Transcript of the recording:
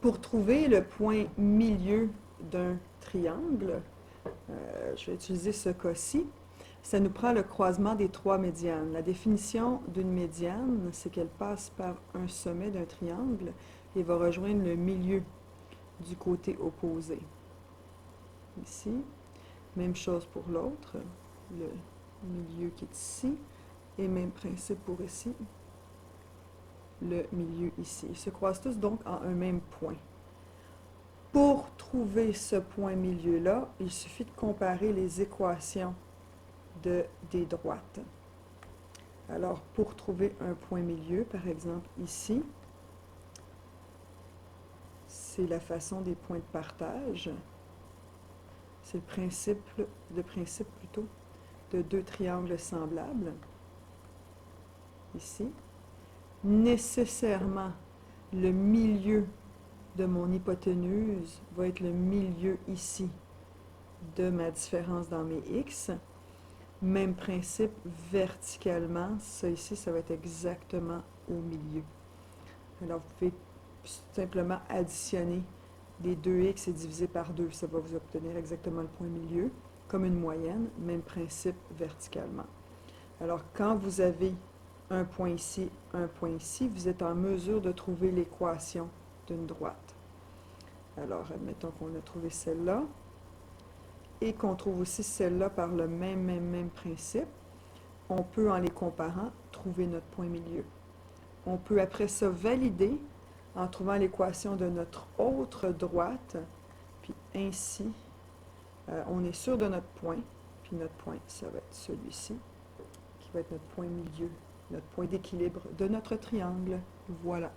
Pour trouver le point milieu d'un triangle, je vais utiliser ce cas-ci. Ça nous prend le croisement des trois médianes. La définition d'une médiane, c'est qu'elle passe par un sommet d'un triangle et va rejoindre le milieu du côté opposé. Ici. Même chose pour l'autre, le milieu qui est ici. Et même principe pour ici, le milieu ici. Ils se croisent tous donc en un même point. Pour trouver ce point milieu-là, il suffit de comparer les équations des droites. Alors, pour trouver un point milieu, par exemple ici, c'est la façon des points de partage. C'est le principe plutôt de deux triangles semblables. Ici. Nécessairement, le milieu de mon hypoténuse va être le milieu ici de ma différence dans mes x. Même principe verticalement, ça ici, ça va être exactement au milieu. Alors, vous pouvez simplement additionner les 2x et diviser par 2. Ça va vous obtenir exactement le point milieu, comme une moyenne, même principe verticalement. Alors, quand vous avez un point ici, vous êtes en mesure de trouver l'équation d'une droite. Alors, admettons qu'on a trouvé celle-là et qu'on trouve aussi celle-là par le même principe. On peut, en les comparant, trouver notre point milieu. On peut après ça valider en trouvant l'équation de notre autre droite, puis ainsi, on est sûr de notre point, puis notre point, ça va être celui-ci, qui va être notre point milieu, notre point d'équilibre de notre triangle. Voilà.